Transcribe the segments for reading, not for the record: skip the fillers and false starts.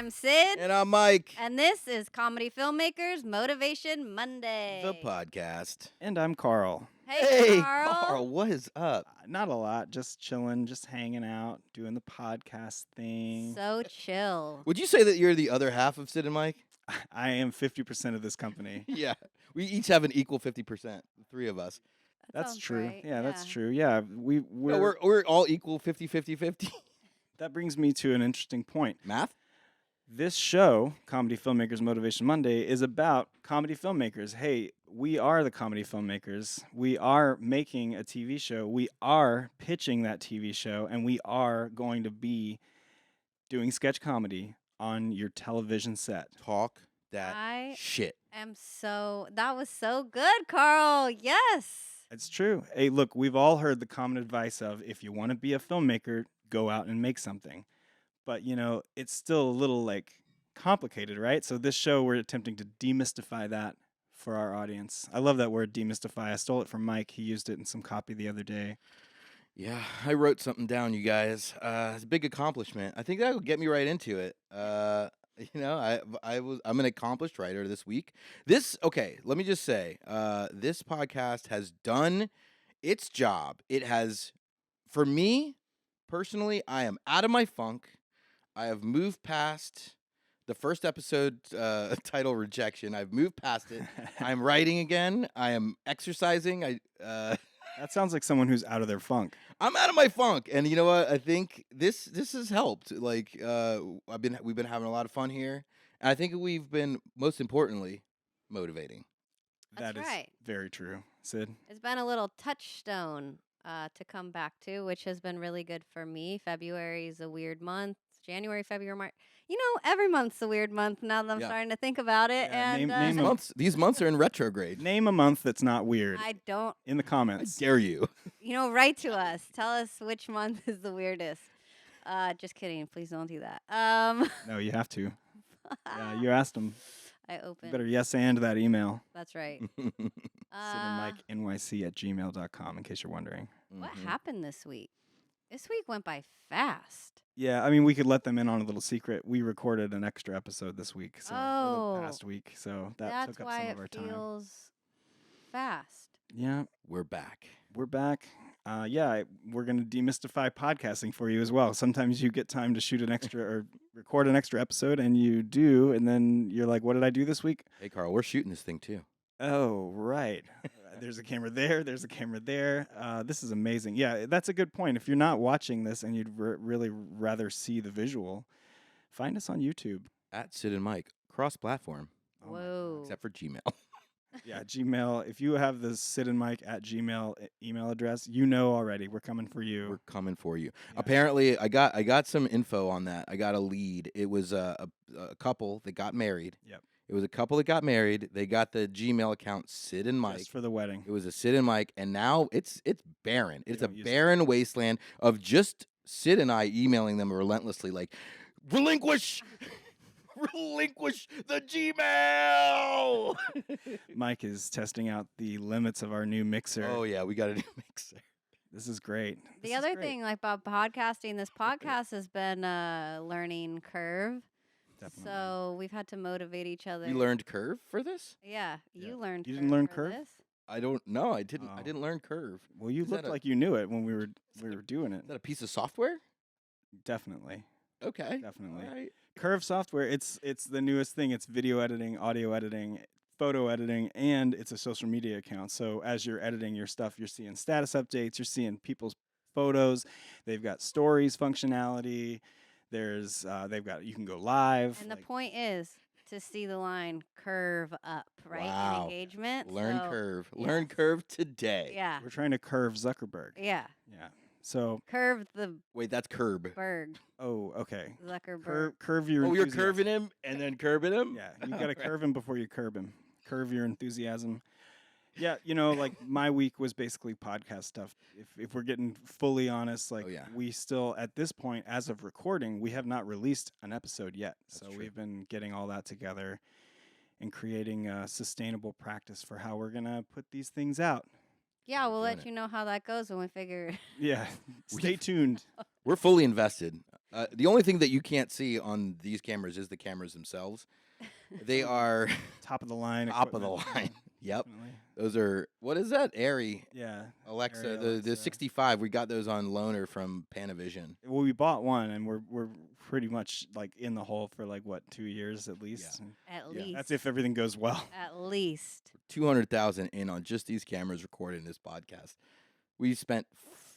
I'm Sid. And I'm Mike. And this is Comedy Filmmakers Motivation Monday. The podcast. And I'm Carl. Hey, Carl. What is up? Not a lot, just chilling, just hanging out, doing the podcast thing. So chill. Would you say that you're the other half of Sid and Mike? I am 50% of this company. Yeah. We each have an equal 50%, the three of us. That That's sounds true. right. Yeah, that's true. Yeah, No, we're all equal 50-50-50. That brings me to an interesting point. Math? This show, Comedy Filmmakers Motivation Monday, is about comedy filmmakers. Hey, we are the comedy filmmakers. We are making a TV show. We are pitching that TV show, and we are going to be doing sketch comedy on your television set. Talk that shit. That was so good, Carl. Yes. It's true. Hey, look, we've all heard the common advice of if you want to be a filmmaker, go out and make something. But, you know, it's still a little, complicated, right? So this show, we're attempting to demystify that for our audience. I love that word, demystify. I stole it from Mike. He used it in some copy the other day. Yeah, I wrote something down, you guys. It's a big accomplishment. I think that will get me right into it. I'm an accomplished writer this week. Let me just say, this podcast has done its job. It has, for me, personally, I am out of my funk. I have moved past the first episode title rejection. I've moved past it. I'm writing again. I am exercising. That sounds like someone who's out of their funk. I'm out of my funk, and you know what? I think this has helped. We've been having a lot of fun here, and I think we've been, most importantly, motivating. That's That is right. very true. Sid? It's been a little touchstone to come back to, which has been really good for me. February is a weird month. January, February, March. You know, every month's a weird month now that I'm starting to think about it. Yeah, and name These months are in retrograde. Name a month that's not weird I don't, in the I comments. dare you. write to us. Tell us which month is the weirdest. Just kidding. Please don't do that. No, you have to. Yeah, you asked them. I You opened. better yes and that email. That's right. sydandmikenyc@gmail.com, in case you're wondering. What happened this week? This week went by fast. Yeah, I mean, we could let them in on a little secret. We recorded an extra episode this week, or Oh. the past week, so that That's took up why some it of our time. feels fast. Yeah, We're back. we're back. We're going to demystify podcasting for you as well. Sometimes you get time to shoot an extra or record an extra episode, and you do, and then you're like, what did I do this week? Hey, Carl, we're shooting this thing too. Oh, right. There's a camera there. There's a camera there. This is amazing. Yeah, that's a good point. If you're not watching this and you'd really rather see the visual, find us on YouTube. At Sid and Mike, cross-platform, Oh my Whoa. except for Gmail. Yeah, Gmail. If you have the sydandmike@gmail email address, you know already. We're coming for you. We're coming for you. Yeah. Apparently, I got some info on that. I got a lead. It was a couple that got married. Yep. It was a couple that got married. They got the Gmail account Sid and Mike. Just for the wedding. It was a Sid and Mike, and now it's barren. It's a don't use it. barren wasteland of just Sid and I emailing them relentlessly, like, relinquish the Gmail. Mike is testing out the limits of our new mixer. Oh yeah, we got a new mixer. This is great. The This is other great. thing, about podcasting, this podcast has been a learning curve. Definitely. So we've had to motivate each other. You learned Curve for this? Yeah, Yeah. you learned. You didn't learn for Curve? this. I don't know. I didn't. Oh. I didn't learn Curve. Well, you Is that looked a- like you knew it when we were doing it. Is that a piece of software? Definitely. Okay. Definitely. All right. Curve software, it's the newest thing. It's video editing, audio editing, photo editing, and it's a social media account. So as you're editing your stuff, you're seeing status updates, you're seeing people's photos. They've got stories functionality. There's you can go live. And the point is to see the line curve up, right? Wow. In engagement. Learn so- Curve. yes. Learn Curve today. Yeah. We're trying to curve Zuckerberg. Yeah. Yeah. So, Curve the Wait, that's Curb. berg. oh, okay. Zuckerberg. Curve your Oh, you're enthusiasm. curving him and then curbing him? Yeah, you got to Okay. curve him before you curb him. Curve your enthusiasm. Yeah, my week was basically podcast stuff. If we're getting fully honest, yeah. we still, at this point, as of recording, we have not released an episode yet. So true. we've been getting all that together and creating a sustainable practice for how we're going to put these things out. Yeah, we'll doing let it. you know how that goes when we figure. Yeah, stay tuned. We're fully invested. The only thing that you can't see on these cameras is the cameras themselves. They are Top of the line. top of the equipment. line. Yep. Definitely. Those are, what is that? Airy. Yeah. Alexa, Airy the Alexa. 65. We got those on loaner from Panavision. Well, we bought one, and we're pretty much like in the hole for like what 2 years at least. At Yeah. least. That's if everything goes well. At least. 200,000 in on just these cameras recording this podcast. We spent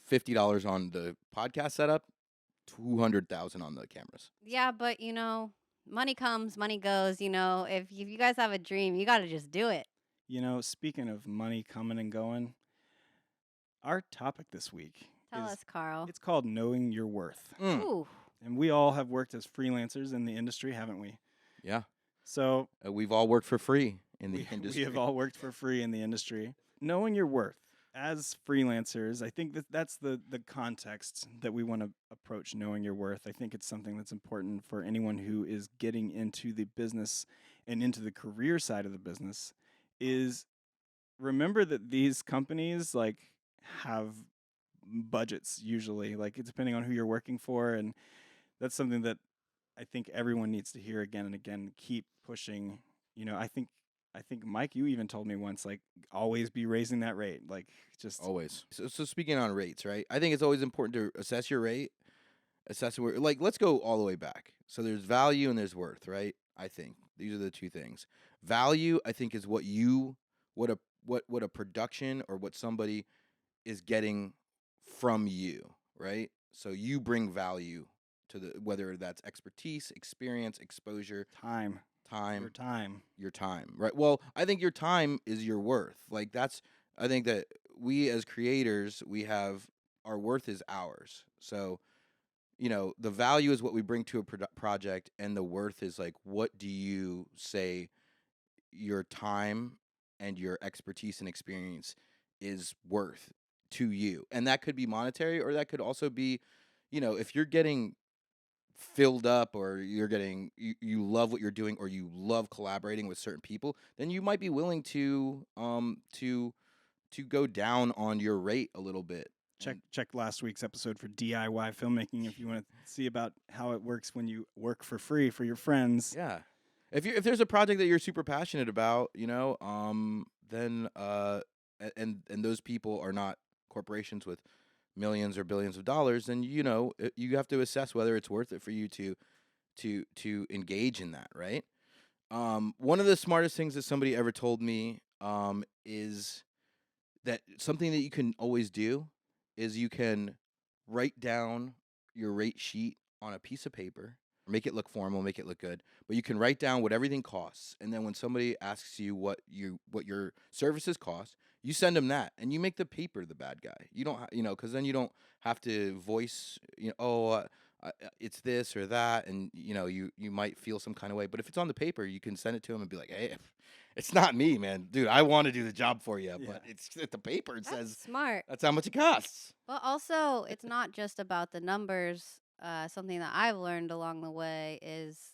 $50 on the podcast setup, 200,000 on the cameras. Yeah, but money comes, money goes. If you guys have a dream, you got to just do it. Speaking of money coming and going, our topic this week Tell is us, Carl. it's called knowing your worth. Ooh. And we all have worked as freelancers in the industry, haven't we? Yeah. So We've all worked for free in the we industry. have all worked for free in the industry. Knowing your worth as freelancers, I think that's the context that we want to approach knowing your worth. I think it's something that's important for anyone who is getting into the business and into the career side of the business is remember that these companies have budgets usually, depending on who you're working for, and that's something that I think everyone needs to hear again and again. Keep pushing. I think Mike, you even told me once, always be raising that rate, just always. So speaking on rates, right? I think it's always important to assess your rate, assess where. Let's go all the way back. So there's value and there's worth, right? I think these are the two things. Value, I think, is what a production or what somebody is getting from you, right? So you bring value to whether that's expertise, experience, exposure, time, your time, right? Well, I think your time is your worth. I think that we as creators, our worth is ours. So, the value is what we bring to a project, and the worth is what do you say your time and your expertise and experience is worth to you. And that could be monetary, or that could also be, if you're getting filled up, or you're getting you love what you're doing, or you love collaborating with certain people, then you might be willing to go down on your rate a little bit. Check last week's episode for DIY filmmaking if you want to see about how it works when you work for free for your friends. Yeah. If there's a project that you're super passionate about, then and those people are not corporations with millions or billions of dollars, then you have to assess whether it's worth it for you to engage in that, right? One of the smartest things that somebody ever told me is that something that you can always do is you can write down your rate sheet on a piece of paper, make it look formal, make it look good, but you can write down what everything costs, and then when somebody asks you what your services cost, you send them that, and you make the paper the bad guy. You don't, because then you don't have to voice, it's this or that, and you might feel some kind of way. But if it's on the paper, you can send it to them and be like, "Hey, it's not me, man, dude. I want to do the job for you, but it's at the paper. It says smart. That's how much it costs." But also, it's not just about the numbers. Something that I've learned along the way is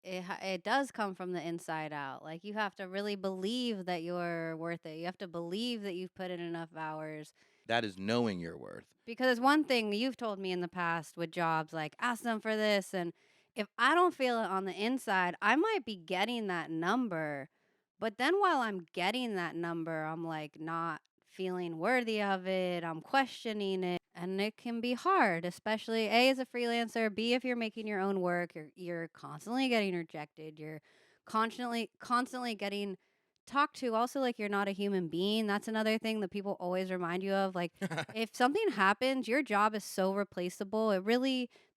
it does come from the inside out. You have to really believe that you're worth it. You have to believe that you've put in enough hours. That is knowing your worth. Because one thing you've told me in the past with jobs, ask them for this, and if I don't feel it on the inside, I might be getting that number, but then while I'm getting that number, I'm not feeling worthy of it. I'm questioning it. And it can be hard, especially A, as a freelancer, B, if you're making your own work, you're constantly getting rejected. You're constantly getting talked to. Also, you're not a human being. That's another thing that people always remind you of. If something happens, your job is so replaceable.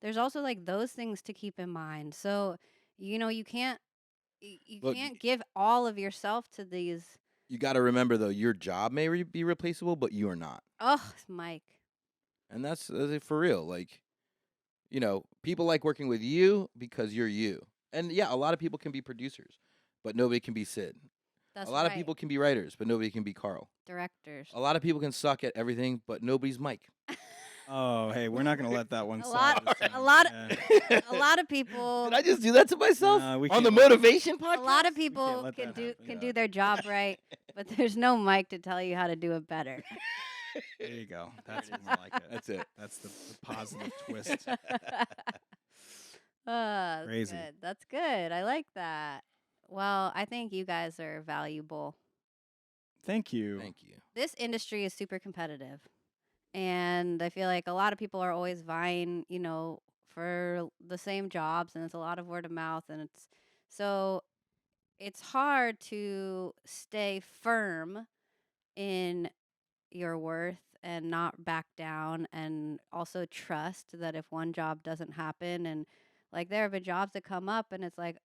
There's also those things to keep in mind. So, you can't give all of yourself to these. You got to remember, though, your job may be replaceable, but you are not. Oh, Mike. And that's for real. People like working with you because you're you. And yeah, a lot of people can be producers, but nobody can be Sid. That's a lot of people can be writers, but nobody can be Carl. Directors. A lot of people can suck at everything, but nobody's Mike. Oh, hey, we're not going to let that one slide. slide. A lot of people. Did I just do that to myself on the motivation podcast? A lot of people can do their job right, but there's no Mike to tell you how to do it better. There you go. That's more like it. That's it. That's the positive twist. That's Crazy. good. That's good. I like that. Well, I think you guys are valuable. Thank you. Thank you. This industry is super competitive. And I feel like a lot of people are always vying, for the same jobs, and it's a lot of word of mouth, and it's hard to stay firm in your worth and not back down, and also trust that if one job doesn't happen, and like there have been jobs that come up and it's like,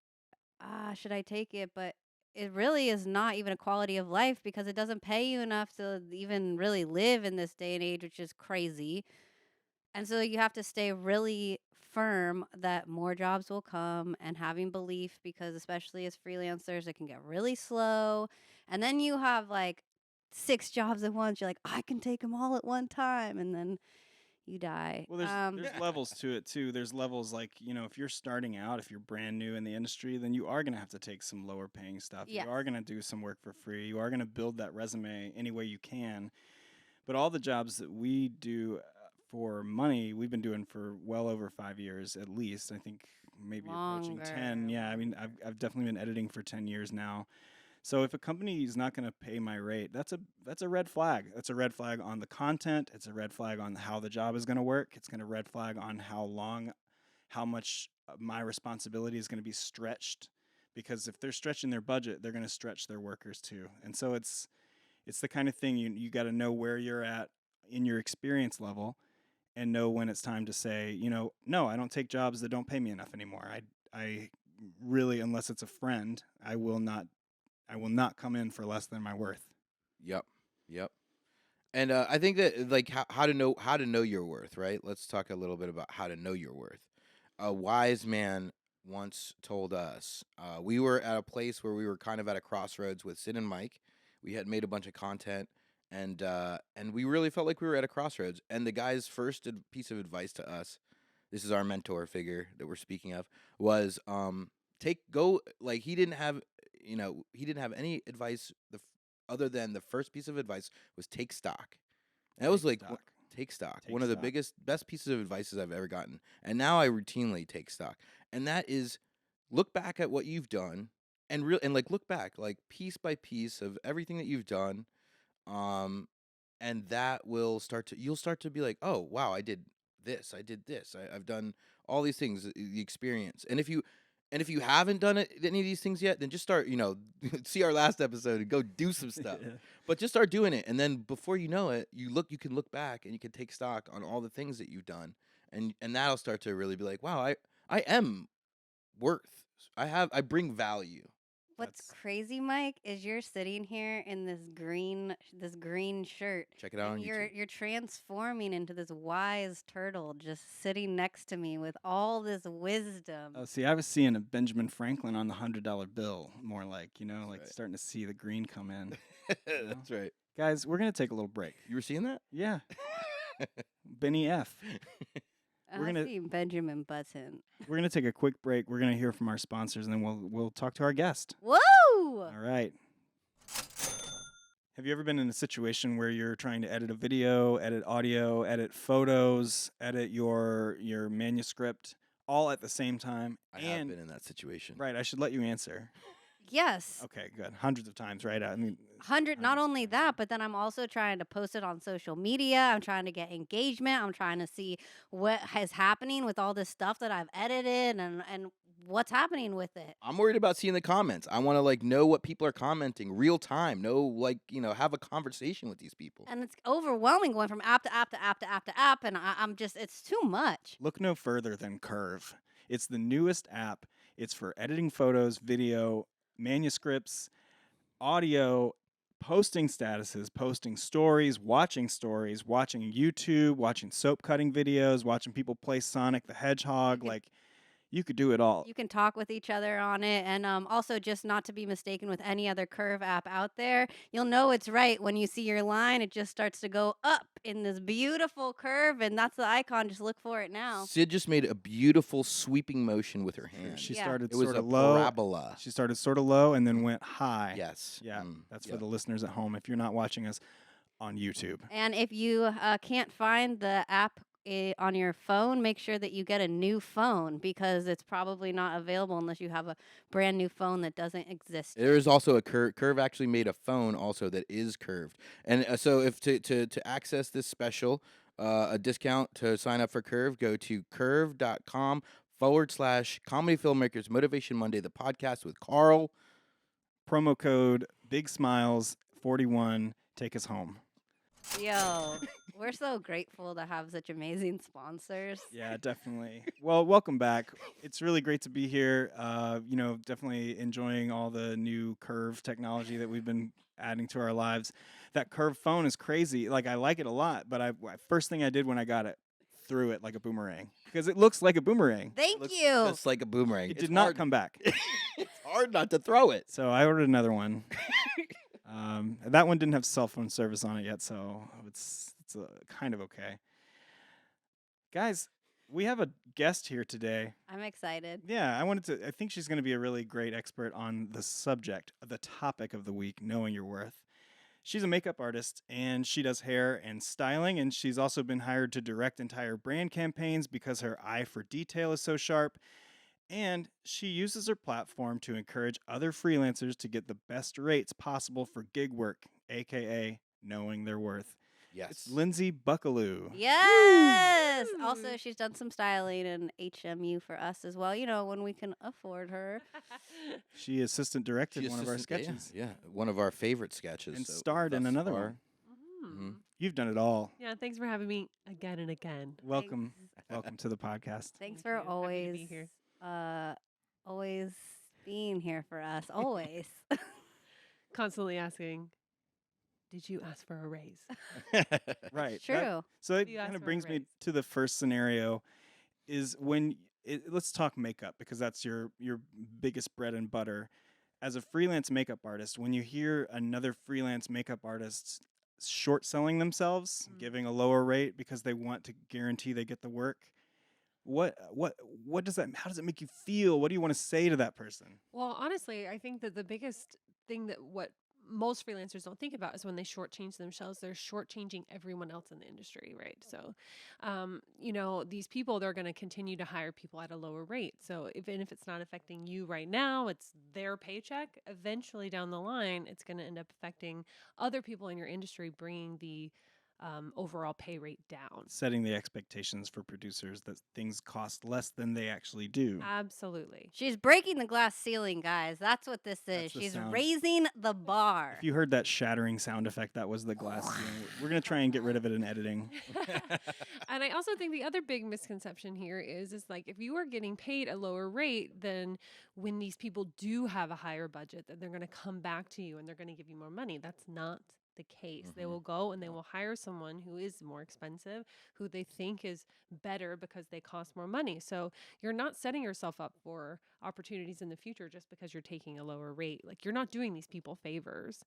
should I take it? But it really is not even a quality of life because it doesn't pay you enough to even really live in this day and age, which is crazy. And so you have to stay really firm that more jobs will come, and having belief, because especially as freelancers, it can get really slow. And then you have like 6 jobs at once. You're like, I can take them all at one time. And then you die. Well, there's levels to it too. There's levels like, if you're starting out, if you're brand new in the industry, then you are going to have to take some lower paying stuff. Yes. You are going to do some work for free. You are going to build that resume any way you can. But all the jobs that we do for money, we've been doing for well over 5 years at least. I think maybe approaching 10. Yeah, I mean, I've definitely been editing for 10 years now. So if a company is not going to pay my rate, that's a red flag. That's a red flag on the content. It's a red flag on how the job is going to work. It's going to red flag on how much my responsibility is going to be stretched. Because if they're stretching their budget, they're going to stretch their workers too. And so it's the kind of thing you got to know where you're at in your experience level, and know when it's time to say, no, I don't take jobs that don't pay me enough anymore. I really, unless it's a friend, I will not come in for less than my worth. Yep. And I think that like how to know your worth, right? Let's talk a little bit about how to know your worth. A wise man once told us, we were at a place where we were kind of at a crossroads with Sid and Mike. We had made a bunch of content, and we really felt like we were at a crossroads. And the guy's first piece of advice to us, this is our mentor figure that we're speaking of, was he didn't have any advice other than the first piece of advice was take stock. And that was like take stock. One of the best pieces of advice I've ever gotten. And now I routinely take stock. And that is look back at what you've done and look back like piece by piece of everything that you've done. And that will you'll start to be like, oh wow, I did this, I've done all these things, the experience. And if you haven't done any of these things yet, then just start, see our last episode and go do some stuff. Yeah. But just start doing it. And then before you know it, you can look back and you can take stock on all the things that you've done. And that'll start to really be like, wow, I am worth. I bring value. What's crazy, Mike, is you're sitting here in this green shirt. Check it out on YouTube. You're transforming into this wise turtle, just sitting next to me with all this wisdom. Oh, see, I was seeing a Benjamin Franklin on the $100 bill, more like, That's like right. Starting to see the green come in. That's right. Guys, we're gonna take a little break. You were seeing that? Yeah. Benny F. We're gonna see Benjamin Button. We're gonna take a quick break. We're gonna hear from our sponsors, and then we'll talk to our guest. Whoa! All right. Have you ever been in a situation where you're trying to edit a video, edit audio, edit photos, edit your manuscript all at the same time? I have been in that situation. Right. I should let you answer. Yes. Okay, good. Hundreds of times, right? I mean, 100. Not only that, but then I'm also trying to post it on social media. I'm trying to get engagement. I'm trying to see what is happening with all this stuff that I've edited and what's happening with it. I'm worried about seeing the comments. I want to know what people are commenting real time. Have a conversation with these people. And it's overwhelming going from app to app to app to app to app, and I'm just, it's too much. Look no further than Curve. It's the newest app. It's for editing photos, video, manuscripts, audio, posting statuses, posting stories, watching YouTube, watching soap cutting videos, watching people play Sonic the Hedgehog. You could do it all. You can talk with each other on it. And also, just not to be mistaken with any other Curve app out there, you'll know it's right when you see your line. It just starts to go up in this beautiful curve, and that's the icon. Just look for it now. Sid just made a beautiful sweeping motion with her hand. She started it was sort a of low. parabola. She started sort of low and then went high. Yes. Yeah, that's for the listeners at home. If you're not watching us on YouTube. And if you can't find the app on your phone, make sure that you get a new phone because it's probably not available unless you have a brand new phone that doesn't exist. There is also a Curve actually made a phone also that is curved, and so if to access this special, a discount to sign up for Curve, go to curve.com/Comedy Filmmakers Motivation Monday, the podcast with Carl. Promo code Big Smiles 41. Take us home. Yo, we're so grateful to have such amazing sponsors. Yeah, definitely. Well, welcome back. It's really great to be here. Definitely enjoying all the new Curve technology that we've been adding to our lives. That Curve phone is crazy. Like, I like it a lot, but first thing I did when I got it, threw it like a boomerang because it looks like a boomerang. Thank Looks you. just like a boomerang. It It's did not hard- come back. It's hard not to throw it. So I ordered another one. That one didn't have cell phone service on it yet, so it's kind of okay. Guys, we have a guest here today. I'm excited. Yeah, I think she's going to be a really great expert on the subject, the topic of the week, knowing your worth. She's a makeup artist, and she does hair and styling, and she's also been hired to direct entire brand campaigns because her eye for detail is so sharp. And she uses her platform to encourage other freelancers to get the best rates possible for gig work, aka knowing their worth. Yes. It's Lynsey Buckelew. Yes. Woo! Also, she's done some styling and HMU for us as well. You know, when we can afford her. She assistant directed She one of our assistant- yeah, sketches Yeah, one of our favorite sketches. and so starred in thus another far. one. Mhm. You've done it all. Yeah, thanks for having me again and again. Welcome, welcome to the podcast. Thanks Thank for you. Happy to always be here. always being here for us. Always. Constantly asking, did you ask for a raise? Right. It's true. So it You kind asked of for a brings me raise. to the first scenario is let's talk makeup because that's your biggest bread and butter. As a freelance makeup artist, when you hear another freelance makeup artist short selling themselves, giving a lower rate because they want to guarantee they get the work, what does that, how does it make you feel? What do you want to say to that person? Well, honestly, I think that the biggest thing that what most freelancers don't think about is when they shortchange themselves, they're shortchanging everyone else in the industry, right? So, these people, they're going to continue to hire people at a lower rate. So even if it's not affecting you right now, it's their paycheck. Eventually down the line, it's going to end up affecting other people in your industry, bringing the overall pay rate down. Setting the expectations for producers that things cost less than they actually do. Absolutely. She's breaking the glass ceiling, guys. That's what this That's is. the She's sound. raising the bar. If you heard that shattering sound effect, that was the glass ceiling. We're going to try and get rid of it in editing. And I also think the other big misconception here is like if you are getting paid a lower rate, then when these people do have a higher budget, then they're going to come back to you and they're going to give you more money. That's not the case. They will go and they will hire someone who is more expensive, who they think is better because they cost more money. So you're not setting yourself up for opportunities in the future just because you're taking a lower rate. Like you're not doing these people favors.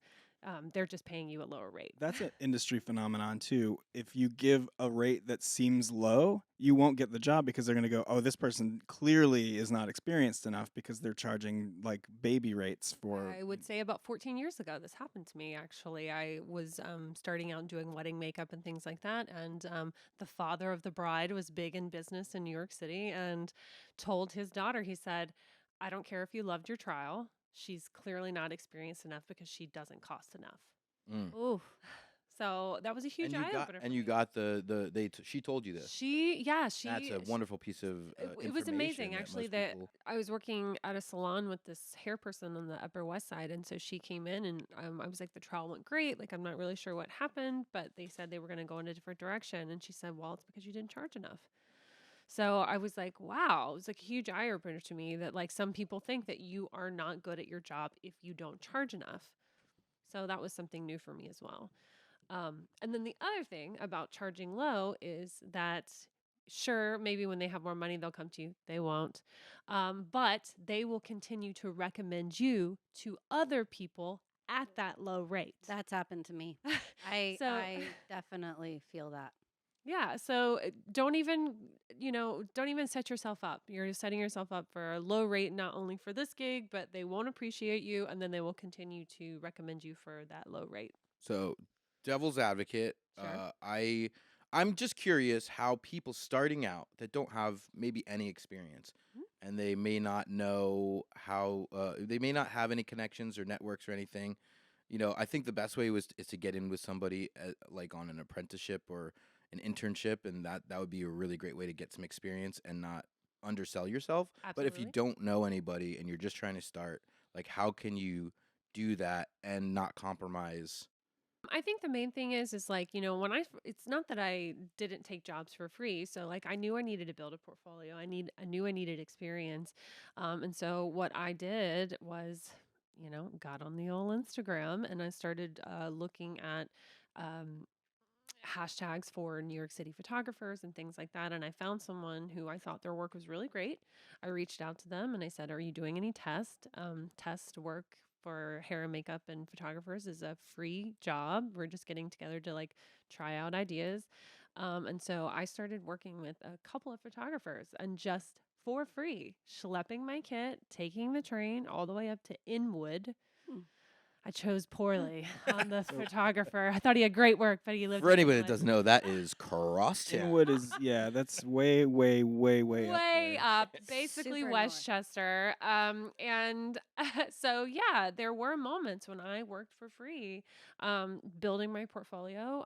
They're just paying you a lower rate. That's an industry phenomenon too. If you give a rate that seems low, you won't get the job because they're going to go, oh, this person clearly is not experienced enough because they're charging like baby rates for. I would say about 14 years ago, this happened to me, actually. I was starting out doing wedding makeup and things like that. And the father of the bride was big in business in New York City and told his daughter, he said, I don't care if you loved your trial. She's clearly not experienced enough because she doesn't cost enough. Ooh. So that was a huge eye opener. And you got she told you this. She. That's a wonderful piece of It was amazing, information that actually. most That people- I was working at a salon with this hair person on the Upper West Side, and so she came in, and I was like, the trial went great. Like, I'm not really sure what happened, but they said they were going to go in a different direction, and she said, well, it's because you didn't charge enough. So I was like, wow, it was like a huge eye opener to me that like some people think that you are not good at your job if you don't charge enough. So that was something new for me as well. And then the other thing about charging low is that sure, maybe when they have more money, they'll come to you. They won't. But they will continue to recommend you to other people at that low rate. That's happened to me. I definitely feel that. Yeah. So don't even set yourself up. You're setting yourself up for a low rate, not only for this gig, but they won't appreciate you. And then they will continue to recommend you for that low rate. So devil's advocate. Sure. I'm just curious how people starting out that don't have maybe any experience, Mhm. and they may not know how, they may not have any connections or networks or anything. I think the best way is to get in with somebody like on an apprenticeship or an internship, and that would be a really great way to get some experience and not undersell yourself. But if you Absolutely. don't know anybody and you're just trying to start, like how can you do that and not compromise? I think the main thing is like, it's not that I didn't take jobs for free. So like I knew I needed to build a portfolio. I knew I needed experience. And so what I did was, got on the old Instagram and I started looking at um, hashtags for New York City photographers and things like that. And I found someone who I thought their work was really great. I reached out to them and I said, "Are you doing any test work for hair and makeup and photographers is a free job. We're just getting together to like try out ideas." And so I started working with a couple of photographers and just for free, schlepping my kit, taking the train all the way up to Inwood. Hmm. I chose poorly on the So photographer. I thought he had great work, but he lived For in anybody that Inwood. doesn't know, that is crosstown. Inwood is that's way, way, way, way up Way there. up, basically Super north. Westchester. And so yeah, there were moments when I worked for free, building my portfolio.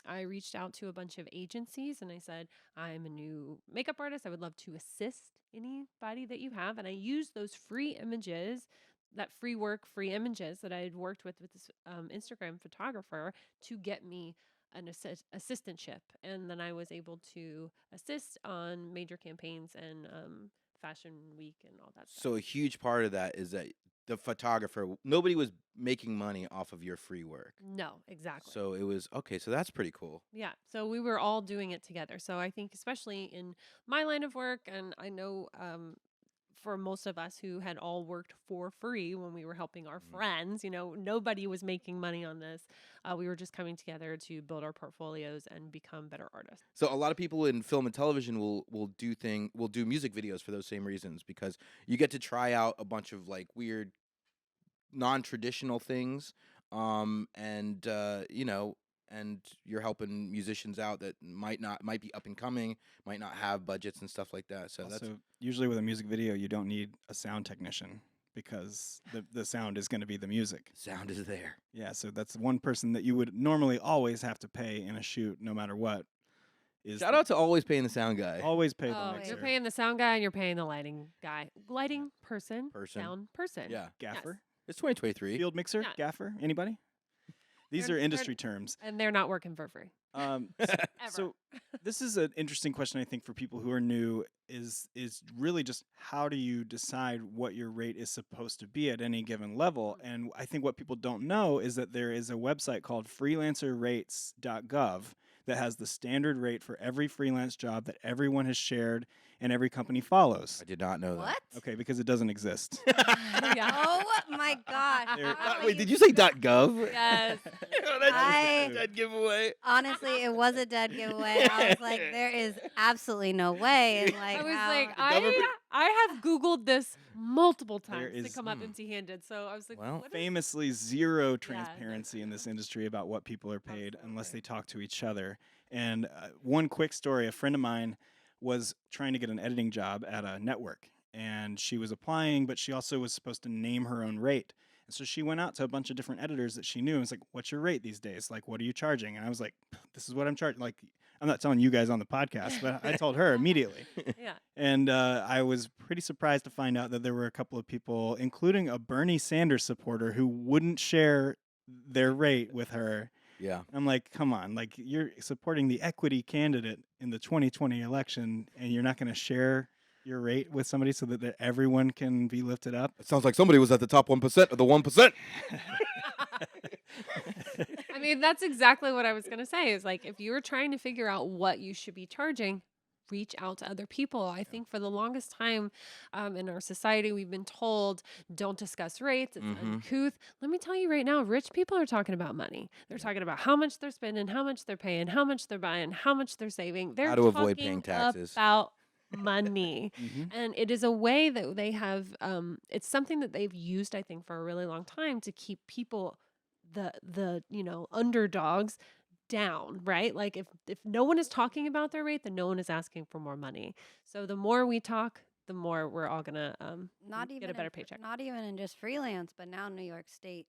I reached out to a bunch of agencies and I said, "I'm a new makeup artist. I would love to assist anybody that you have." And I used those free images. That free work, free images that I had worked with this Instagram photographer to get me an assistantship, and then I was able to assist on major campaigns and Fashion Week and all that stuff. So a huge part of that is that the photographer, nobody was making money off of your free work. No, exactly. So it was okay. So that's pretty cool. Yeah, so we were all doing it together. So I think, especially in my line of work, and I know for most of us who had all worked for free when we were helping our friends, nobody was making money on this. We were just coming together to build our portfolios and become better artists. So a lot of people in film and television will do music videos for those same reasons, because you get to try out a bunch of like weird non-traditional things, and and you're helping musicians out that might be up and coming, might not have budgets and stuff like that. So that's Also, usually with a music video, you don't need a sound technician because the sound is going to be the music. sound is there. Yeah, so that's one person that you would normally always have to pay in a shoot, no matter what. Shout out to always paying the sound guy. Always pay the Oh, mixer. you're paying the sound guy and you're paying the lighting guy. Lighting person. Sound person. Yeah, Gaffer, it's 2023. field mixer, Yeah. gaffer. Anybody? These They're- are industry terms. And they're not working for free. Ever. So this is an interesting question, I think, for people who are new. Is really just how do you decide what your rate is supposed to be at any given level? And I think what people don't know is that there is a website called Freelancerrates.gov that has the standard rate for every freelance job that everyone has shared and every company follows. I did not know What? Okay, because it doesn't exist. Yeah. Oh my gosh. There- how Wait, did you say .gov? Yes. That's I- a dead giveaway. Honestly, it was a dead giveaway. I was like, there is absolutely no way. And like, I was how- like, government- I have Googled this multiple There times to is- come up empty-handed. So I was like, Well, what is- Famously, zero transparency in this industry about what people are paid unless Absolutely. they talk to each other. And one quick story, a friend of mine was trying to get an editing job at a network, and she was applying, but she also was supposed to name her own rate. And so she went out to a bunch of different editors that she knew and was like, "What's your rate these days? Like, what are you charging?" And I was like, "This is what I'm charging." Like, I'm not telling you guys on the podcast, but I told her immediately. Yeah. And I was pretty surprised to find out that there were a couple of people, including a Bernie Sanders supporter, who wouldn't share their rate with her. yeah. I'm like, come on, like you're supporting the equity candidate in the 2020 election, and you're not going to share your rate with somebody so that everyone can be lifted up. It sounds like somebody was at the top 1% of the 1%. I mean, that's exactly what I was going to say is like, if you're trying to figure out what you should be charging, reach out to other people. I think for the longest time in our society, we've been told don't discuss rates. It's uncouth. Let me tell you right now, rich people are talking about money. They're talking about how much they're spending, how much they're paying, how much they're buying, how much they're saving. They're How to avoid talking paying taxes. about money. Mhm. And it is a way that they have, it's something that they've used, I think, for a really long time to keep people the underdogs down, right? Like if no one is talking about their rate, then no one is asking for more money. So the more we talk, the more we're all gonna Not get even a better paycheck. not even in just freelance, but now New York State.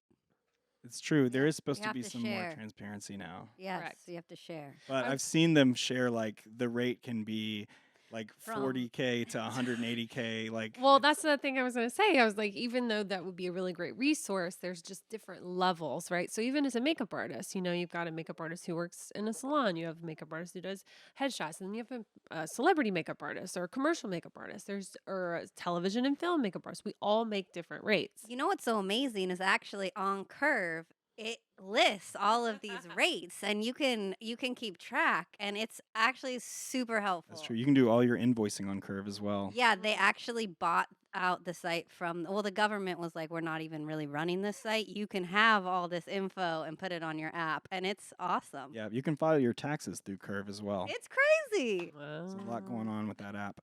It's true. There is supposed You to have be to some more share. transparency now. Yes, Correct. you have to share. But I've I've seen them share like the rate can be like From 40K to 180K. Like, Well, that's the thing I was going to say. I was like, even though that would be a really great resource, there's just different levels, right? So even as a makeup artist, you've got a makeup artist who works in a salon. You have a makeup artist who does headshots, and then you have a celebrity makeup artist or a commercial makeup artist. Or a television and film makeup artist. We all make different rates. You know what's so amazing is actually on Curve it lists all of these rates and you can keep track and it's actually super helpful. that's true. You can do all your invoicing on Curve as well. Yeah, they actually bought out the site from the government was like we're not even really running this site. You can have all this info and put it on your app and it's awesome. Yeah, you can file your taxes through Curve as well. It's crazy. There's a lot going on with that app.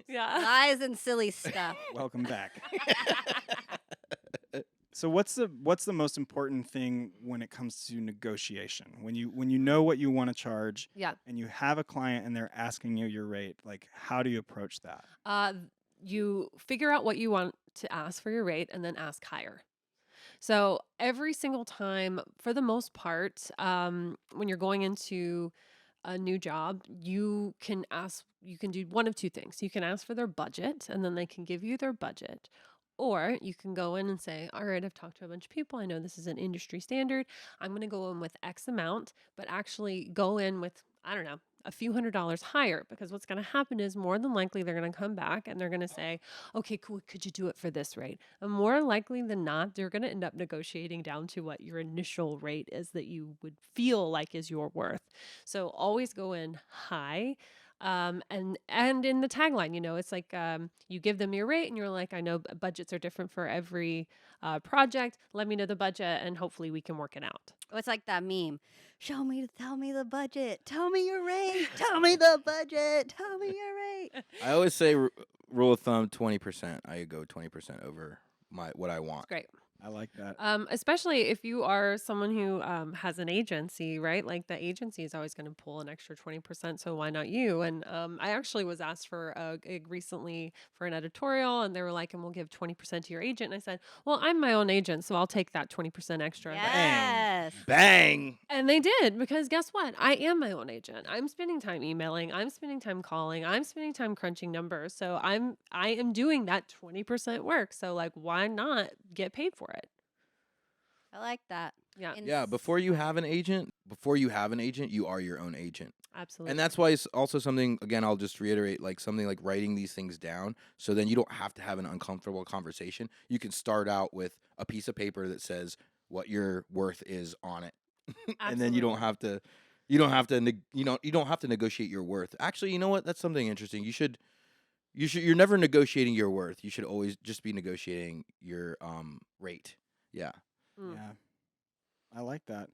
Yeah. Lies and silly stuff. Welcome back. So what's the most important thing when it comes to negotiation? When you know what you want to charge Yeah. and you have a client and they're asking you your rate, like how do you approach that? You figure out what you want to ask for your rate and then ask higher. So every single time, for the most part, when you're going into a new job, you can do one of two things. You can ask for their budget and then they can give you their budget. Or you can go in and say, all right, I've talked to a bunch of people. I know this is an industry standard. I'm going to go in with X amount, but actually go in with, I don't know, a few $100s higher, because what's going to happen is more than likely they're going to come back and they're going to say, okay, cool, could you do it for this rate? And more likely than not, they're going to end up negotiating down to what your initial rate is that you would feel like is your worth. So always go in high. And in the tagline, it's like you give them your rate and you're like, I know budgets are different for every project. Let me know the budget and hopefully we can work it out. Oh, it's like that meme. Tell me the budget. Tell me your rate. Tell me the budget. Tell me your rate. I always say rule of thumb 20%. I go 20% over what I want. That's great. I like that. Especially if you are someone who has an agency, right? Like the agency is always going to pull an extra 20%. So why not you? And I actually was asked for a gig recently for an editorial, and they were like, "And we'll give 20% to your agent." And I said, "Well, I'm my own agent, so I'll take that 20% extra." Yes. Bang. And they did, because guess what? I am my own agent. I'm spending time emailing. I'm spending time calling. I'm spending time crunching numbers. So I am doing that 20% work. So like, why not get paid for it? I like that. Yeah. Yeah, before you have an agent, you are your own agent. Absolutely. And that's why it's also something, again, I'll just reiterate, like something like writing these things down, so then you don't have to have an uncomfortable conversation. You can start out with a piece of paper that says what your worth is on it. And then you don't have to negotiate your worth. Actually, you know what? That's something interesting. You're never negotiating your worth. You should always just be negotiating your rate. Yeah. Yeah. I like that.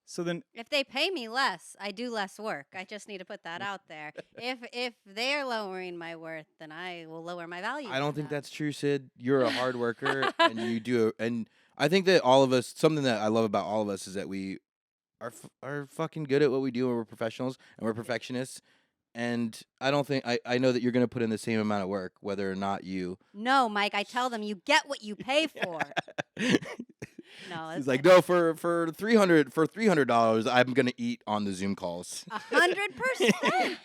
So then If they pay me less, I do less work. I just need to put that out there. If they're lowering my worth, then I will lower my value. I don't for think them. that's true, Sid. You're a hard worker, and you do. And I think that all of us, something that I love about all of us, is that we are fucking good at what we do, and we're professionals, and we're perfectionists. And I don't think I know that you're gonna put in the same amount of work, whether or not you. No, Mike. I tell them you get what you pay for. No, He's like, no, for $300, I'm gonna eat on the Zoom calls. 100%.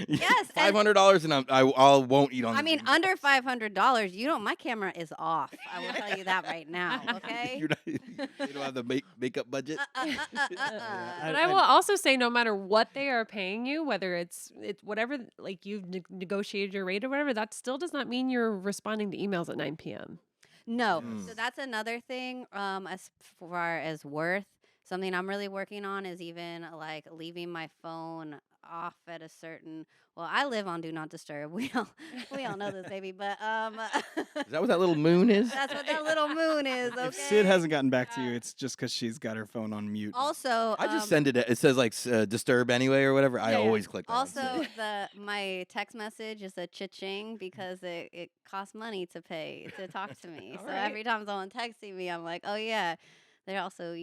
Yes, and- $500, and I won't eat on. I the mean, Zoom under $500, my camera is off. I will tell you that right now. Okay. you don't have the makeup budget. But I will also say, no matter what they are paying you, whether it's whatever, like you've negotiated your rate or whatever, that still does not mean you're responding to emails at 9 p.m. No. Mm. So that's another thing as far as worth. something I'm really working on is even like leaving my phone off at a certain. Well, I live on Do Not Disturb. We all know this, baby. But Is that what that little moon is? that's what that little moon is. Okay. If Sid hasn't gotten back to you, it's just because she's got her phone on mute. Also, I just send it. It says like disturb anyway or whatever. I Yeah, yeah. always click that. Also, my text message is a cha-ching because it costs money to pay to talk to me. All So right. every time someone texting me, I'm like, oh yeah, they're also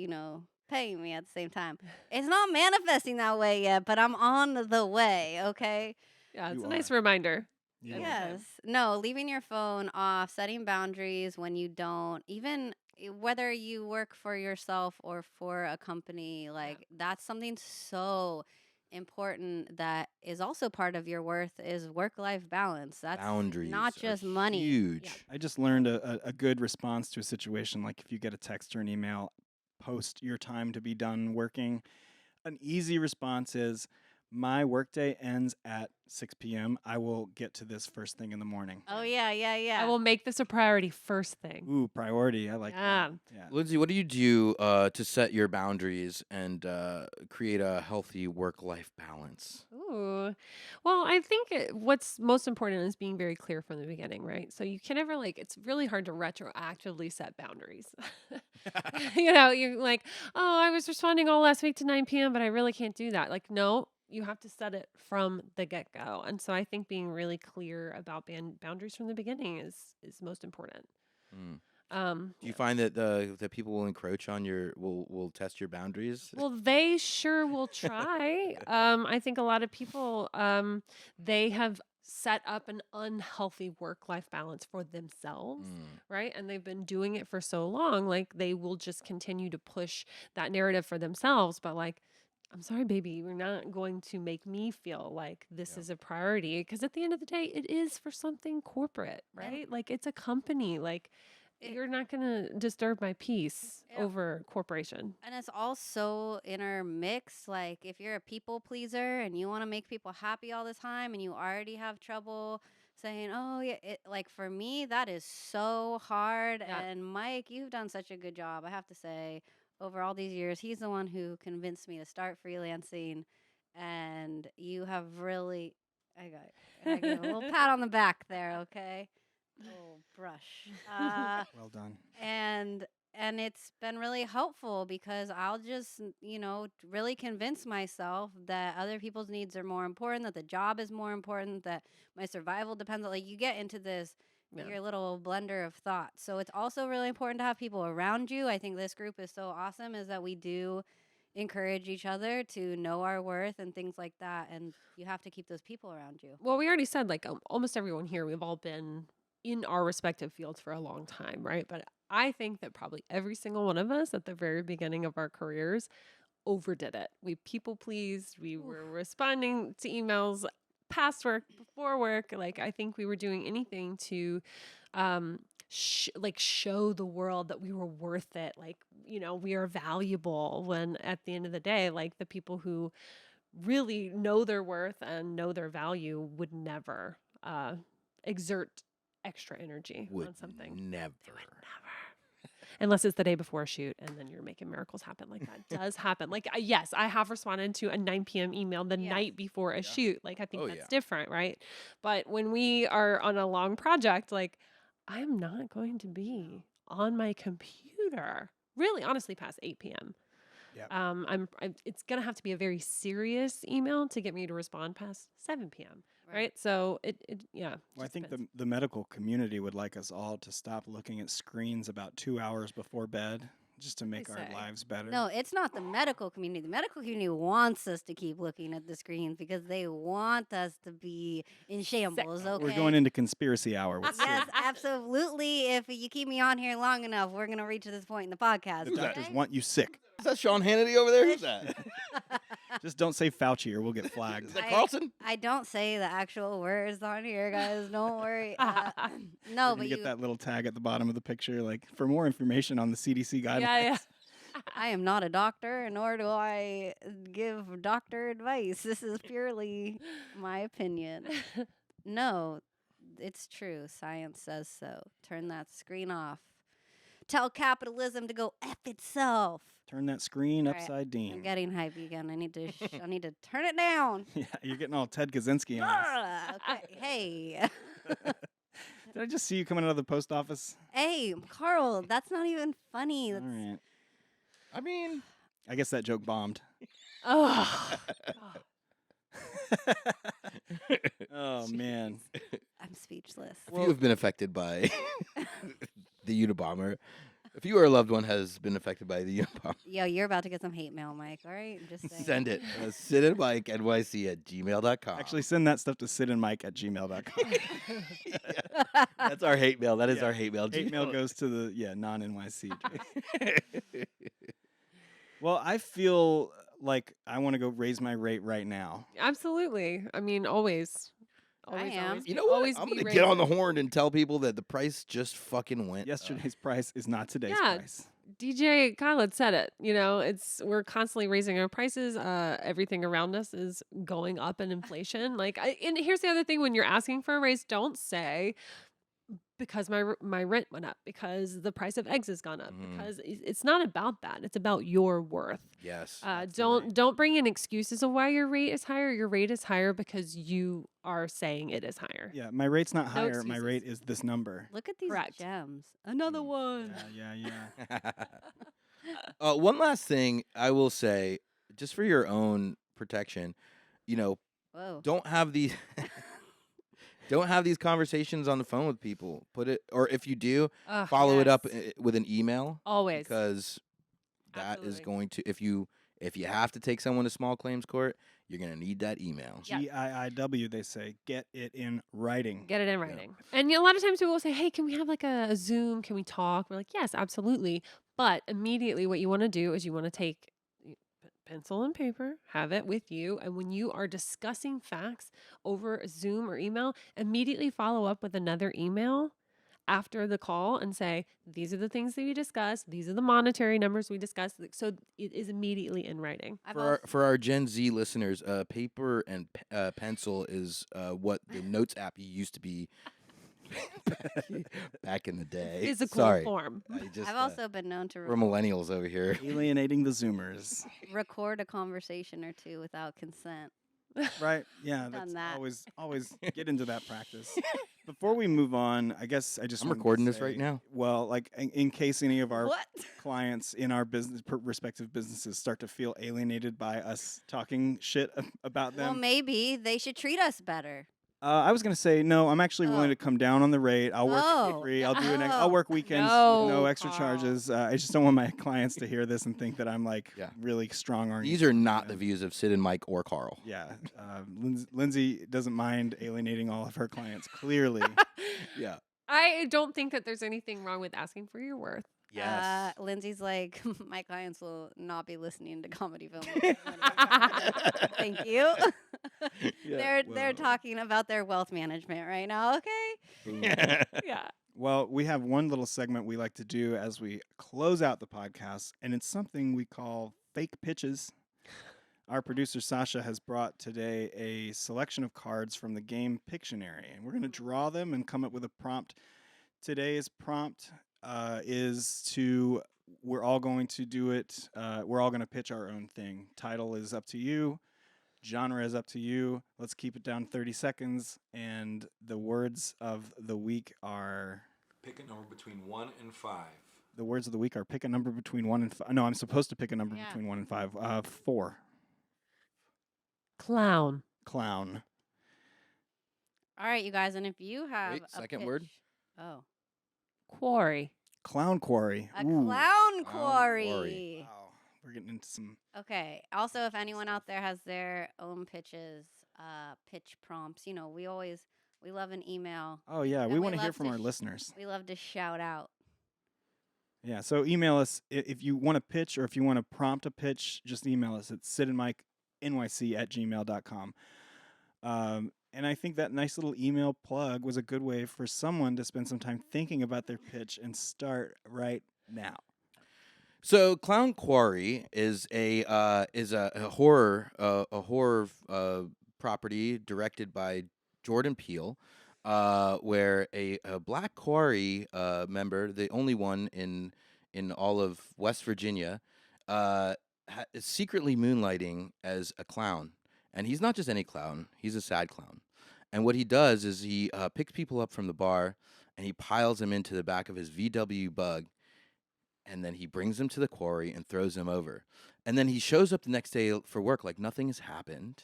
paying me at the same time. It's not manifesting that way yet, but I'm on the way. Okay. Yeah, it's You a nice are. reminder. Yeah. every time. Yes. No, leaving your phone off, setting boundaries when you don't, even whether you work for yourself or for a company, like that's something so important that is also part of your worth is work-life balance. That's Boundaries not are just money. huge. Yeah. I just learned a good response to a situation. Like if you get a text or an email, post your time to be done working. An easy response is, my workday ends at 6 p.m. I will get to this first thing in the morning. Oh yeah, yeah, yeah. I will make this a priority first thing. Ooh, priority. I like that. Yeah. Lynsey, what do you do to set your boundaries and create a healthy work-life balance? Ooh. Well, I think what's most important is being very clear from the beginning, right? So you can never it's really hard to retroactively set boundaries. You're like, oh, I was responding all last week to 9 p.m., but I really can't do that. Like, no, you have to set it from the get-go. And so I think being really clear about boundaries from the beginning is most important. Mm. Do you Yeah. find that that people will encroach on will test your boundaries? Well, they sure will try. I think a lot of people, they have set up an unhealthy work-life balance for themselves, right? And they've been doing it for so long, like they will just continue to push that narrative for themselves. But like, I'm sorry, baby, you're not going to make me feel like this is a priority because at the end of the day, it is for something corporate, right? Like it's a company. Like you're not going to disturb my peace Yeah. over corporation. And it's all so intermixed. Like if you're a people pleaser and you want to make people happy all the time and you already have trouble saying, oh yeah, like for me, that is so hard. Yeah. And Mike, you've done such a good job, I have to say, over all these years. He's the one who convinced me to start freelancing. And you have really, I give a little pat on the back there, okay? Little brush. Well done. And it's been really helpful because I'll just really convince myself that other people's needs are more important, that the job is more important, that my survival depends on, like, you get into this your little blender of thoughts. So it's also really important to have people around you. I think this group is so awesome, is that we do encourage each other to know our worth and things like that, and you have to keep those people around you. Well, we already said like almost everyone here, we've all been in our respective fields for a long time, right? But I think that probably every single one of us at the very beginning of our careers overdid it. We people pleased. We were responding to emails past work, before work. Like I think we were doing anything to show the world that we were worth it. Like, we are valuable, when at the end of the day, like the people who really know their worth and know their value would never exert extra energy on something. Never. Unless it's the day before a shoot and then you're making miracles happen. Like that does happen. Like, yes, I have responded to a 9 p.m. email the night before a shoot. Like, I think that's different, right? But when we are on a long project, like, I'm not going to be on my computer, really, honestly, past 8 p.m. Yep. It's going to have to be a very serious email to get me to respond past 7 p.m. Right. So Well, I think the medical community would like us all to stop looking at screens about 2 hours before bed, just to make our lives better. No, it's not the medical community. The medical community wants us to keep looking at the screens because they want us to be in shambles. Okay, We're going into conspiracy hour. Yes, absolutely. If you keep me on here long enough, we're gonna reach this point in the podcast. The doctors want you sick. Is that Sean Hannity over there? Who's that? Just don't say Fauci or we'll get flagged. Is that Carlson? I don't say the actual words on here, guys. Don't worry. No, but you get that little tag at the bottom of the picture, like, for more information on the CDC guidelines. Yeah. I am not a doctor, nor do I give doctor advice. This is purely my opinion. No, it's true. Science says so. Turn that screen off. Tell capitalism to go F itself. Turn that screen All right, upside I'm down. getting hypey again. I need to I need to turn it down. Yeah, you're getting all Ted Kaczynski on us. Okay. Hey. Did I just see you coming out of the post office? Hey, Carl, that's not even funny. All That's right. I mean, I guess that joke bombed. Oh, Oh, man. I'm speechless. if you have been affected by the Unabomber, if you or a loved one has been affected by the Unabomber, Yo, you're about to get some hate mail, Mike. All right? I'm just saying. send it. sydandmikenyc@gmail.com. Actually, send that stuff to sydandmike@gmail.com. That's our hate mail. That is Yeah. our hate mail. Hate mail goes to the non-NYC address. Well, I feel like I want to go raise my rate right now. absolutely. I mean, always. Always, am. always You be- know what? always I'm be going to get on the raising. horn and tell people that the price just fucking went up. Yesterday's price is not today's Yeah. price. DJ Khaled said it. You know, we're constantly raising our prices. Everything around us is going up in inflation. And here's the other thing: when you're asking for a raise, don't say because my rent went up, because the price of eggs has gone up. Mhm. Because it's not about that. It's about your worth. Yes. Don't bring in excuses of why your rate is higher. Your rate is higher because you are saying it is higher. Yeah, my rate's not No higher. My excuses. rate is this number. Look at these Correct. gems. Another one. Yeah. One last thing I will say, just for your own protection, Whoa. don't have these don't have these conversations on the phone with people. Put it, or if you do, Ugh, follow it up yes. with an email, Always. because that is Absolutely. going to, if you have to take someone to small claims court, you're gonna need that email. Yeah. GIIW, they say, get it in writing. Get it in writing. And a lot of times people will say, hey, can we have like a Zoom? Can we talk? We're like, yes, absolutely. But immediately what you want to do is you want to take pencil and paper, have it with you. And when you are discussing facts over a Zoom or email, immediately follow up with another email after the call and say, these are the things that we discussed. These are the monetary numbers we discussed. So it is immediately in writing. For our Gen Z listeners, paper and pencil is what the notes app used to be back in the day. Physical Sorry, form. I've also been known to we're millennials over here. Alienating the Zoomers. record a conversation or two without consent. Right? Yeah, Done that's that. always get into that practice. Before we move on, I guess I just I'm wanted to recording this say, right now. Well, like in case any of our What? clients in our respective businesses start to feel alienated by us talking shit about Well, them. maybe they should treat us better. I was gonna say no. I'm actually willing Oh. to come down on the rate. I'll work for Oh. free. I'll do Oh. I'll work weekends with No, no extra Carl. charges. I just don't want my clients to hear this and think that I'm like Yeah. really strong armed. These are not the views of Sid and Mike or Carl. Yeah, Lynsey doesn't mind alienating all of her clients. Clearly, Yeah. I don't think that there's anything wrong with asking for your worth. Yes. Lindsay's like, my clients will not be listening to comedy film. Thank you. Yeah. They're talking about their wealth management right now. Okay. Yeah. well, we have one little segment we like to do as we close out the podcast, and it's something we call fake pitches. Our producer Sasha has brought today a selection of cards from the game Pictionary, and we're going to draw them and come up with a prompt. Today's prompt we're all going to do it. We're all going to pitch our own thing. Title is up to you. Genre is up to you. Let's keep it down 30 seconds. And the words of the week are... Pick a number between 1 and 5. The words of the week are pick a number between 1 and 5. No, I'm supposed to pick a number Yeah. between 1 and 5. 4. Clown. Clown. All right, you guys. And if you have Wait, a second word? pitch- Oh. Quarry. Clown quarry. A Ooh. clown quarry. quarry. Wow. We're getting into some... Okay. Also, if anyone out there has their own pitches, pitch prompts, we love an email. Oh, yeah. And We we want to hear love from to our sh- listeners. We love to shout out. Yeah, so email us if you want to pitch or if you want to prompt a pitch. Just email us at sydandmikenyc@gmail.com. And I think that nice little email plug was a good way for someone to spend some time thinking about their pitch and start right now. So, Clown Quarry is a horror property directed by Jordan Peele, where a black quarry member, the only one in all of West Virginia, is secretly moonlighting as a clown, and he's not just any clown; he's a sad clown. And what he does is he picks people up from the bar, and he piles them into the back of his VW Bug, and then he brings them to the quarry and throws them over. And then he shows up the next day for work like nothing has happened,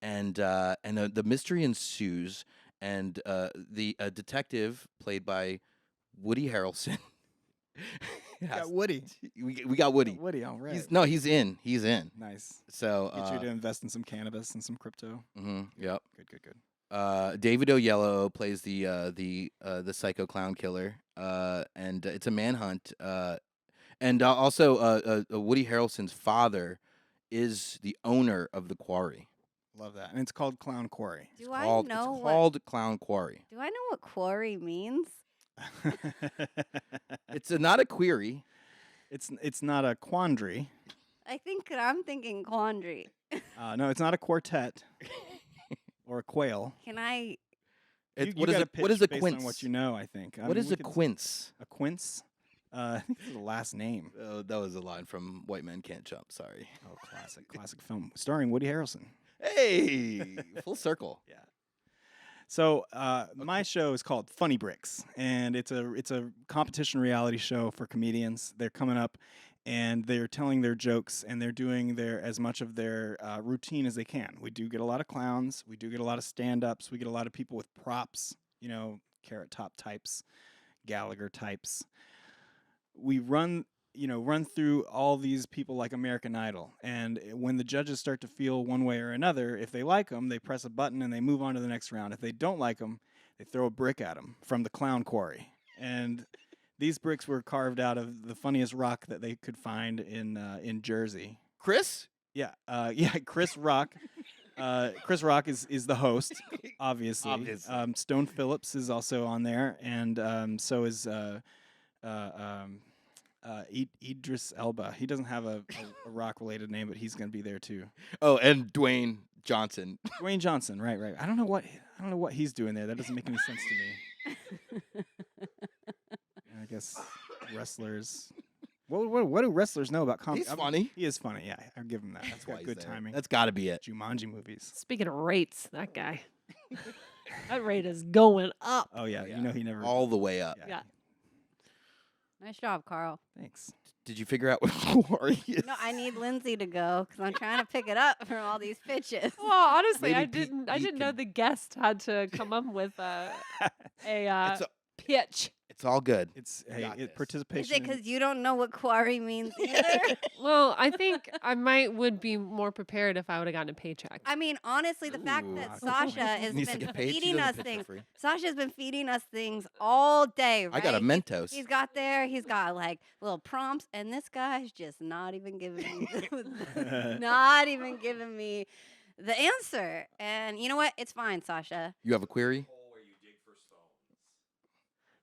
and the mystery ensues. And the detective played by Woody Harrelson. Got Woody. We got Woody. Woody, all right. He's in. He's in. Nice. So Get you to invest in some cannabis and some crypto. Yep. Good. David Oyelowo plays the psycho clown killer, and it's a manhunt. And also Woody Harrelson's father is the owner of the quarry. Love that. And it's called Clown Quarry. Do I know It's what? called Clown Quarry. Do I know what quarry means? It's not a query. It's not a quandary. I think I'm thinking quandary. No, it's not a quartet or a quail. Can I? What is a based quince? on what you know, I think. What is a quince? A quince? I think it's the last name. Oh, that was a line from White Men Can't Jump. Sorry. Oh, classic film starring Woody Harrelson. Hey, full circle. Yeah. So my show is called Funny Bricks, and it's a competition reality show for comedians. They're coming up, and they're telling their jokes, and they're doing as much of their routine as they can. We do get a lot of clowns. We do get a lot of stand-ups. We get a lot of people with props. Carrot Top types, Gallagher types. We run through all these people like American Idol. And when the judges start to feel one way or another, if they like them, they press a button and they move on to the next round. If they don't like them, they throw a brick at them from the clown quarry. And these bricks were carved out of the funniest rock that they could find in Jersey. Chris? Yeah, Chris Rock. Chris Rock is the host, obviously. Stone Phillips is also on there, and so is Idris Elba. He doesn't have a rock-related name, but he's going to be there too. Oh, and Dwayne Johnson. Dwayne Johnson, right. I don't know what he's doing there. That doesn't make any sense to me. I guess wrestlers. What do wrestlers know about comedy? He's funny. He is funny. Yeah, I'll give him that. That's got good timing. That's got to be it. Jumanji movies. Speaking of rates, that guy. That rate is going up. Oh yeah, he never all the way up. Yeah. Nice job, Carl. Thanks. Did you figure out what quarry is? No, I need Lynsey to go because I'm trying to pick it up from all these pitches. Well, honestly, Maybe I Pete didn't know can- the guest had to come up with a pitch. It's all good. It's got this. participation. Is it because you don't know what quarry means either? Well, I think I would be more prepared if I would have gotten a paycheck. I mean, honestly, the fact that Ooh. Sasha has Needs to been get paid. She feeding doesn't us pitch for things. free. Sasha's been feeding us things all day, right? I got a Mentos. He's got like little prompts, and this guy's just not even giving me the answer. And you know what? It's fine, Sasha. You have a query?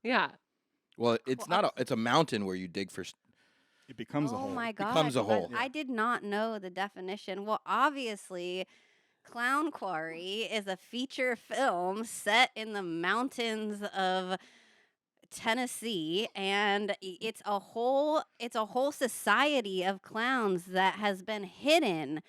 Yeah. Well, it's not. It's a mountain where you dig for. It becomes a Oh hole. my God. Becomes a you guys, hole. I did not know the definition. Well, obviously, Clown Quarry is a feature film set in the mountains of Tennessee, and it's a whole society of clowns that has been hidden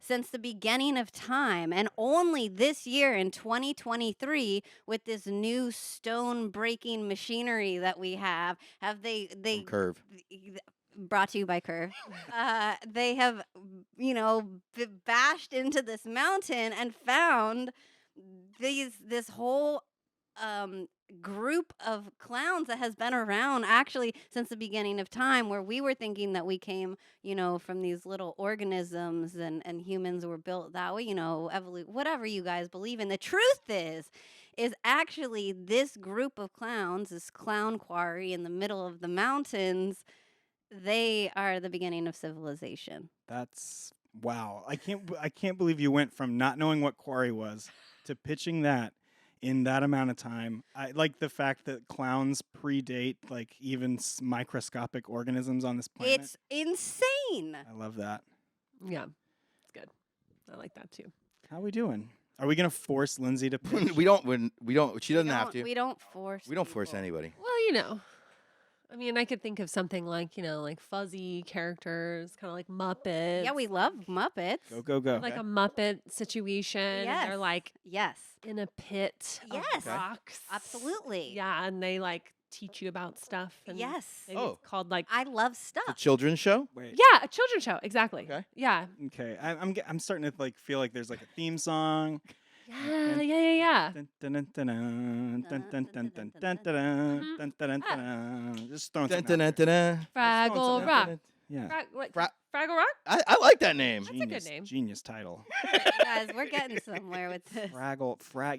since the beginning of time, and only this year in 2023, with this new stone breaking machinery that we have they From Curve. brought to you by Curve. They have bashed into this mountain and found this whole group of clowns that has been around actually since the beginning of time, where we were thinking that we came, from these little organisms and humans were built that way, whatever you guys believe in. The truth is actually this group of clowns, this clown quarry in the middle of the mountains, they are the beginning of civilization. That's wow. I can't believe you went from not knowing what quarry was to pitching that in that amount of time. I like the fact that clowns predate like even microscopic organisms on this planet. It's insane. I love that. Yeah. It's good. I like that too. How are we doing? Are we gonna force Lynsey to pitch? we don't. She doesn't have to. We don't force We don't force anybody. Well, I mean, I could think of something like, like fuzzy characters, kind of like Muppets. Yeah, we love Muppets. Go. Like a Muppet situation. And they're Yes. like Yes. in a pit Yes. of rocks. Absolutely. Yeah, and they like teach you about stuff. And Yes. maybe Oh. it's called like I love It's a stuff. children's show. Wait. yeah, a children's show. Exactly. Okay. Yeah. Okay. I'm starting to like feel like there's like a theme song. Yeah. Dun, dun, dun, dun, dun, dun, dun, dun, dun, dun, dun, dun, dun, dun, dun. Just throwing Dun, something dun, out dun, there. dun, Fraggle something Rock. out. Yeah. Fraggle Rock? I like that name. That's a good name. Genius title. Guys, we're getting somewhere with this.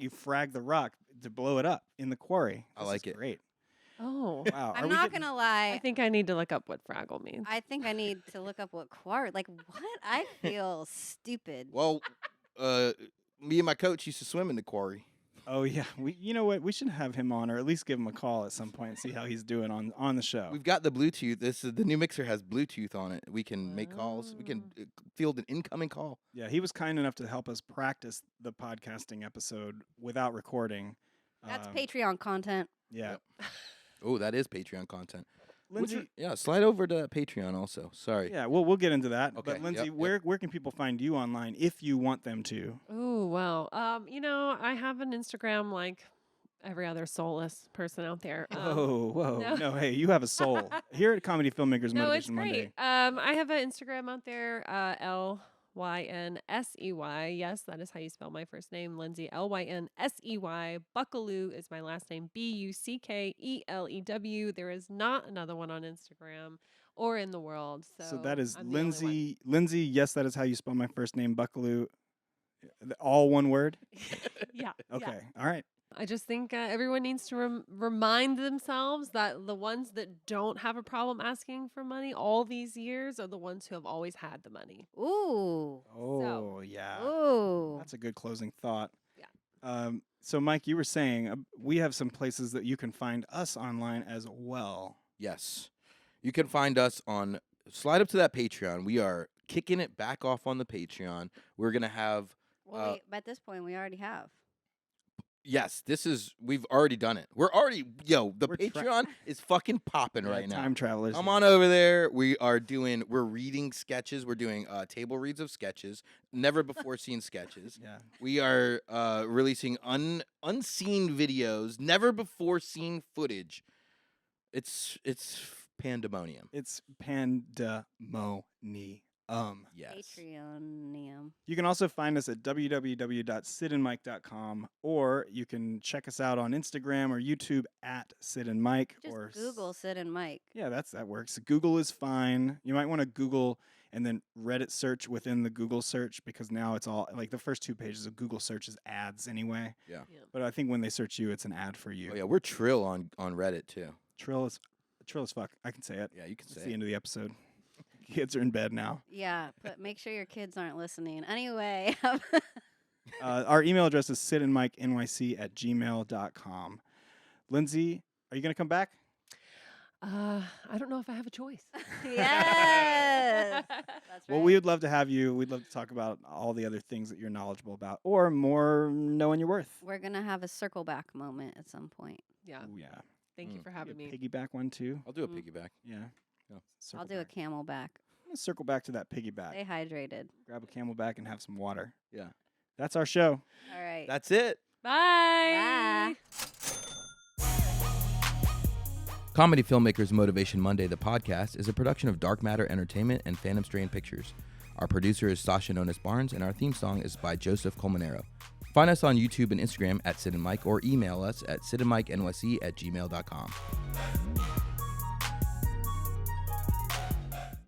You frag the rock to blow it up in the quarry. I This like is it. Great. Oh. Wow. I'm not gonna lie. I think I need to look up what Fraggle means. I think I need to look up what quart. Like what? I feel stupid. Well, me and my coach used to swim in the quarry. Oh yeah. You know what? We should have him on, or at least give him a call at some point and see how he's doing on the show. We've got the Bluetooth. The new mixer has Bluetooth on it. We can make calls. We can field an incoming call. Yeah, he was kind enough to help us practice the podcasting episode without recording. That's Patreon content. Yeah. Yep. Oh, that is Patreon content. Lindsay, Yeah, slide over to Patreon also. Sorry. yeah, we'll get into that. Okay, But Lindsay, yep. where can people find you online if you want them to? Oh, well. I have an Instagram like every other soulless person out there. Whoa. no. No, hey, you have a soul. Here at Comedy Filmmakers No, it's Motivation great. Monday. I have an Instagram out there, Lynsey. Yes, that is how you spell my first name, Lynsey. Lynsey. Buckelew is my last name, Buckelew. There is not another one on Instagram or in the world. So that is I'm the only one. Lindsay, yes, that is how you spell my first name, Buckelew. All one word? Yeah. Okay. Yeah. All right. I just think everyone needs to remind themselves that the ones that don't have a problem asking for money all these years are the ones who have always had the money. Ooh. Oh, yeah. Ooh. That's a good closing thought. Yeah. So, Mike, you were saying we have some places that you can find us online as well. Yes. You can find us on, slide up to that Patreon. We are kicking it back off on the Patreon. We're going to have, Well, at this point, we already have. yes, we've already done it. We're already, the We're Patreon is fucking popping right now. Time travelers. Come on over there. We're reading sketches. We're doing table reads of sketches, never before seen sketches. Yeah. We are releasing unseen videos, never before seen footage. It's pandemonium. It's pandemonium. Yes. Patreonium. You can also find us at www.sydandmike.com, or you can check us out on Instagram or YouTube at Sid and Mike. Just or Google Sid and Mike. Yeah, that works. Google is fine. You might want to Google and then Reddit search within the Google search, because now it's all like the first 2 pages of Google search is ads anyway. Yeah. But I think when they search you, it's an ad for you. Oh yeah, we're Trill on Reddit too. Trill as fuck. I can say it. Yeah, you can It's say the it. end of the episode. Kids are in bed now. Yeah, but make sure your kids aren't listening. Anyway. Our email address is sydandmikenyc@gmail.com. Lindsay, are you going to come back? I don't know if I have a choice. Yes. That's Well, right. we would love to have you. We'd love to talk about all the other things that you're knowledgeable about, or more knowing your worth. We're going to have a circle back moment at some point. Yeah. Oh, yeah. Thank you for having me. Piggyback one, too. I'll do a Mm. piggyback. Yeah. Yeah. I'll do a camelback. I'm going to circle back to that piggyback. Stay hydrated. Grab a camelback and have some water. Yeah. That's our show. All right. That's it. Bye. Comedy Filmmakers Motivation Monday, the podcast, is a production of Dark Matter Entertainment and Phantom Strain Pictures. Our producer is Sasha Nonis Barnes, and our theme song is by Joseph Colmanero. Find us on YouTube and Instagram at Sid and Mike, or email us at sydandmikenyc@gmail.com.